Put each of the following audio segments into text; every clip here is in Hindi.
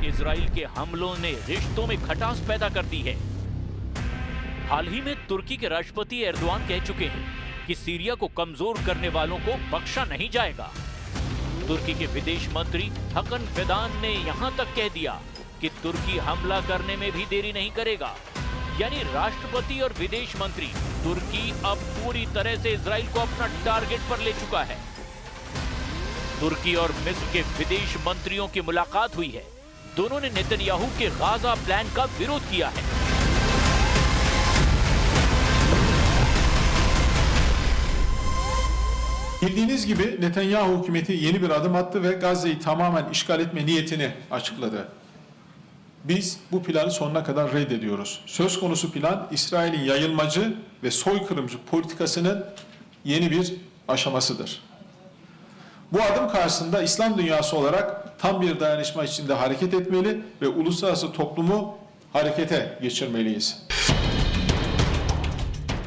इजराइल के हमलों ने रिश्तों में खटास पैदा कर दी है। हाल ही में तुर्की के राष्ट्रपति एर्दोआन कह चुके हैं कि सीरिया को कमजोर करने वालों को बख्शा नहीं जाएगा। तुर्की के विदेश मंत्री हकन फिदान ने यहां तक कह दिया कि तुर्की हमला करने में भी देरी नहीं करेगा। यानी राष्ट्रपति और विदेश मंत्री तुर्की अब पूरी तरह से इजराइल को अपना टारगेट पर ले चुका है। तुर्की और मिस्र के विदेश मंत्रियों की मुलाकात हुई है। दोनों ने नेतन्याहू के गाजा प्लान का विरोध किया है। Bildiğiniz gibi Netanyahu hükümeti yeni bir adım attı ve Gazze'yi tamamen işgal etme niyetini açıkladı. Biz bu planı sonuna kadar reddediyoruz. Söz konusu plan İsrail'in yayılmacı ve soykırımcı politikasının yeni bir aşamasıdır. Bu adım karşısında İslam dünyası olarak tam bir dayanışma içinde hareket etmeli ve uluslararası toplumu harekete geçirmeliyiz.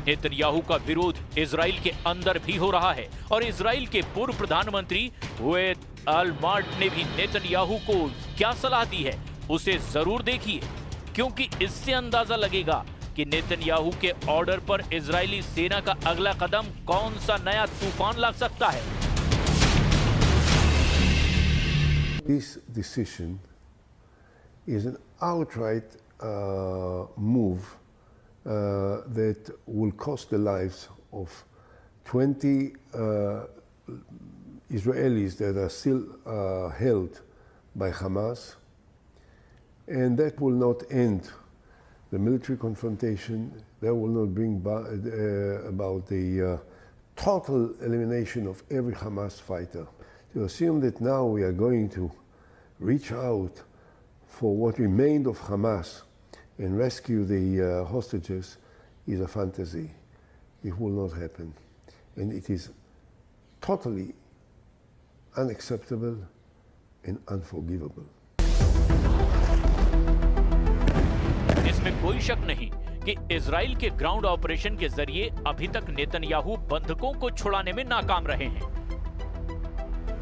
Netanyahu का विरोध इजराइल के अंदर भी हो रहा है और इजराइल के पूर्व प्रधानमंत्री हुएद अल-मार्ट ने भी नेतन्याहू को क्या सलाह दी है उसे जरूर देखिए, क्योंकि इससे अंदाजा लगेगा कि नेतन्याहू के ऑर्डर पर इजरायली सेना का अगला कदम कौन सा नया तूफान ला सकता है। This decision is an outright move that will cost the lives of 20 Israelis that are still held by Hamas, and that will not end the military confrontation. That will not bring about the total elimination of every Hamas fighter. To assume that now we are going to reach out for what remained of Hamas and rescue the hostages is a fantasy. It will not happen. And it is totally unacceptable and unforgivable. इसमें कोई शक नहीं कि इजराइल के ग्राउंड ऑपरेशन के जरिए अभी तक नेतन्याहू बंधकों को छुड़ाने में नाकाम रहे हैं।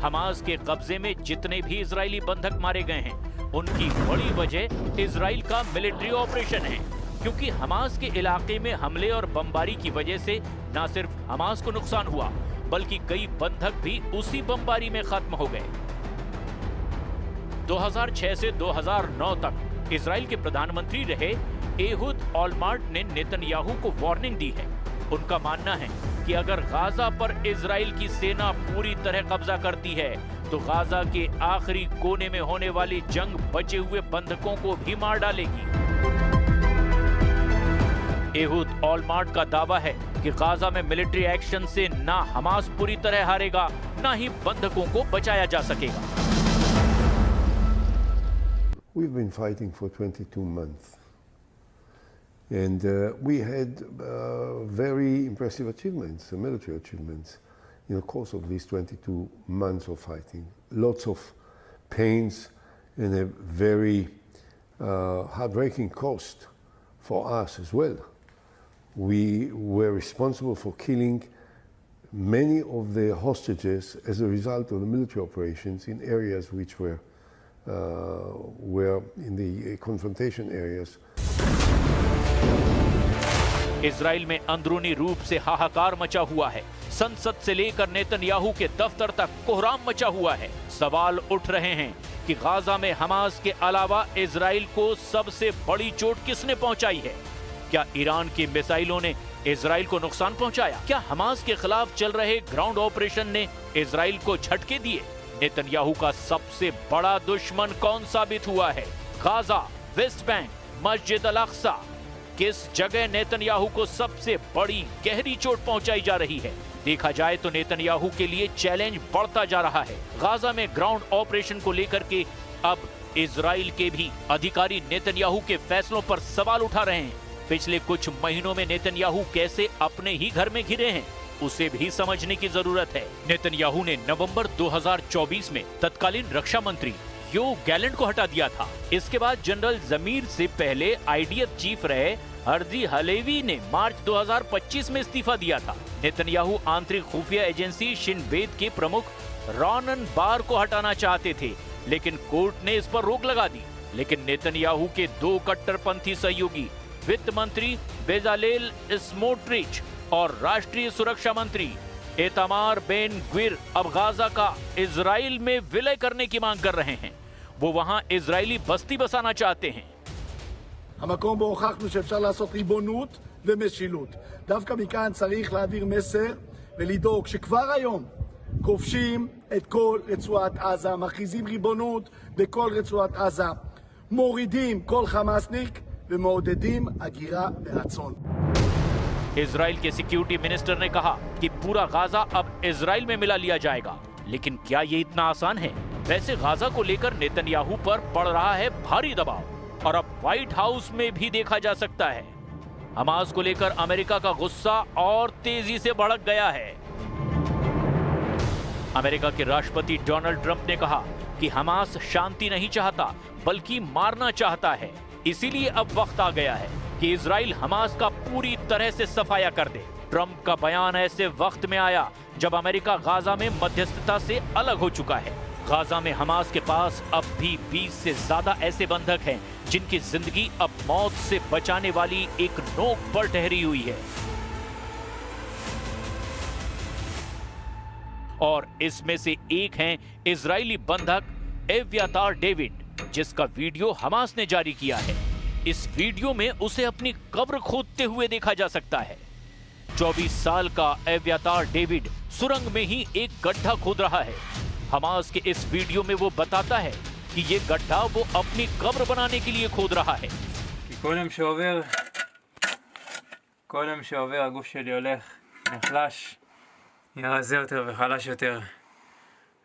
हमास के कब्जे में जितने भी इजरायली बंधक मारे गए हैं उनकी बड़ी वजह इजराइल का मिलिट्री ऑपरेशन है, क्योंकि हमास के इलाके में हमले और बमबारी की वजह से न सिर्फ हमास को नुकसान हुआ बल्कि कई बंधक भी उसी बमबारी में खत्म हो गए। 2006 से 2009 तक इजराइल के प्रधानमंत्री रहे एहुद ऑलमार्ट ने नेतन्याहू को वार्निंग दी है। उनका मानना है कि अगर गाजा पर इजराइल की सेना पूरी तरह कब्जा करती है तो गाजा के आखिरी कोने में होने वाली जंग बचे हुए बंधकों को भी मार डालेगी। एहुद ऑलमार्ट का दावा है कि गाजा में मिलिट्री एक्शन से ना हमास पूरी तरह हारेगा, ना ही बंधकों को बचाया जा सकेगा। We've been fighting for 22 months. And we had very impressive achievements, military achievements, in the course of these 22 months of fighting. Lots of pains and a very heartbreaking cost for us as well. We were responsible for killing many of the hostages as a result of the military operations in areas which were in the confrontation areas. Israel में अंदरूनी रूप से हाहाकार मचा हुआ है। संसद से लेकर नेतन्याहू के दफ्तर तक कोहराम मचा हुआ है। सवाल उठ रहे हैं कि गाजा में हमास के अलावा इजराइल को सबसे बड़ी चोट किसने पहुंचाई है? क्या ईरान की मिसाइलों ने इजराइल को नुकसान पहुंचाया? क्या हमास के खिलाफ चल रहे ग्राउंड ऑपरेशन ने इजराइल को झटके दिए? नेतन्याहू का सबसे बड़ा दुश्मन कौन साबित हुआ है? गाजा, वेस्ट बैंक, मस्जिद अल अक्सा, किस जगह नेतन्याहू को सबसे बड़ी गहरी चोट पहुंचाई जा रही है? देखा जाए तो नेतन्याहू के लिए चैलेंज बढ़ता जा रहा है। गाजा में ग्राउंड ऑपरेशन को लेकर के अब इजराइल के भी अधिकारी नेतन्याहू के फैसलों पर सवाल उठा रहे हैं। पिछले कुछ महीनों में नेतन्याहू कैसे अपने ही घर में घिरे हैं, उसे भी समझने की जरूरत है। नेतन्याहू ने नवंबर 2024 में तत्कालीन रक्षा मंत्री योव गैलेंट को हटा दिया था। इसके बाद जनरल जमीर से पहले आईडीएफ चीफ रहे हर्जी हलेवी ने मार्च 2025 में इस्तीफा दिया था। नेतन्याहू आंतरिक खुफिया एजेंसी शिन बेत के प्रमुख रॉनन बार को हटाना चाहते थे, लेकिन कोर्ट ने इस पर रोक लगा दी। लेकिन नेतन्याहू के दो कट्टरपंथी सहयोगी वित्त मंत्री बेजालेल स्मोट्रिच और राष्ट्रीय सुरक्षा मंत्री इतामार बेन ग्विर अब गाजा का इजराइल में विलय करने की मांग कर रहे हैं। वो वहां इजरायली बस्ती बसाना चाहते हैं। המקום בו הוכחנו שאפשר לעשות ריבונות ומשילות. דווקא מכאן צריך להעביר מסר ולדאוג שכבר היום כובשים את כל רצועת עזה, מכריזים ריבונות בכל רצועת עזה, מורידים כל חמאסניק ומעודדים הגירה מרצון. इजराइल के सिक्योरिटी मिनिस्टर ने कहा कि पूरा गाजा अब इजराइल में मिला लिया जाएगा, लेकिन क्या ये इतना आसान है? वैसे गाजा को लेकर नेतन्याहू पर पड़ रहा है भारी दबाव और अब व्हाइट हाउस में भी देखा जा सकता है। हमास को लेकर अमेरिका का गुस्सा और तेजी से भड़क गया है। अमेरिका के राष्ट्रपति डोनाल्ड ट्रंप ने कहा कि हमास शांति नहीं चाहता बल्कि मारना चाहता है। इसीलिए अब वक्त आ गया है कि इजराइल हमास का पूरी तरह से सफाया कर दे। ट्रंप का बयान ऐसे वक्त में आया जब अमेरिका गाजा में मध्यस्थता से अलग हो चुका है। गाजा में हमास के पास अब भी 20 से ज्यादा ऐसे बंधक हैं जिनकी जिंदगी अब मौत से बचाने वाली एक नोक पर ठहरी हुई है। और इसमें से एक हैं इजरायली बंधक एव्यातार डेविड, जिसका वीडियो हमास ने जारी किया है। इस वीडियो में उसे अपनी कब्र खोदते हुए देखा जा सकता है। 24 साल का एव्यातार डेविड सुरंग में ही एक गड्ढा खोद रहा है। हमास के इस वीडियो में वो बताता है कि ये गड्ढा वो अपनी कब्र बनाने के लिए खोद रहा है। כל יום שעובר הגוף שלי הולך נחלש, נראה רזה יותר וחלש יותר.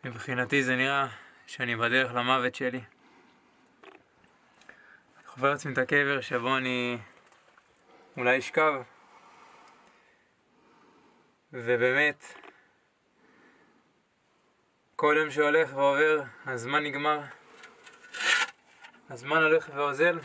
מבחינתי זה נראה שאני בדרך למוות שלי. אני חובר לעצמי את הקבר שבו אני אולי אשכב, ובאמת כל יום שהולך ועובר הזמן נגמר, הזמן הולך ואוזל.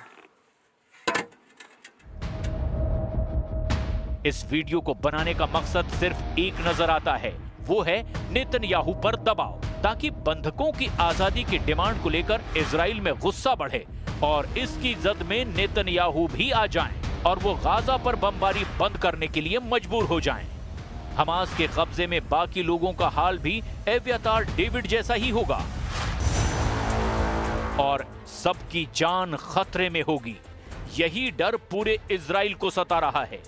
इस वीडियो को बनाने का मकसद सिर्फ एक नजर आता है, वो है नेतन्याहू पर दबाव, ताकि बंधकों की आजादी की डिमांड को लेकर इजराइल में गुस्सा बढ़े और इसकी जद में नेतन्याहू भी आ जाएं और वो गाजा पर बमबारी बंद करने के लिए मजबूर हो जाएं। हमास के कब्जे में बाकी लोगों का हाल भी एव्यातार डेविड जैसा ही होगा और सबकी जान खतरे में होगी। यही डर पूरे इजराइल को सता रहा है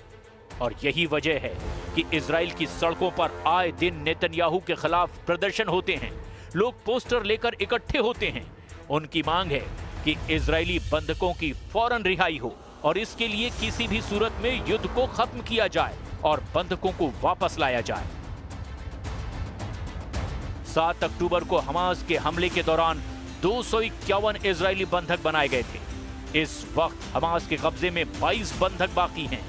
और यही वजह है कि इजराइल की सड़कों पर आए दिन नेतन्याहू के खिलाफ प्रदर्शन होते हैं। लोग पोस्टर लेकर इकट्ठे होते हैं। उनकी मांग है कि इजरायली बंधकों की फौरन रिहाई हो और इसके लिए किसी भी सूरत में युद्ध को खत्म किया जाए और बंधकों को वापस लाया जाए। 7 अक्टूबर को हमास के हमले के दौरान 251 इजरायली बंधक बनाए गए थे। इस वक्त हमास के कब्जे में 22 बंधक बाकी हैं।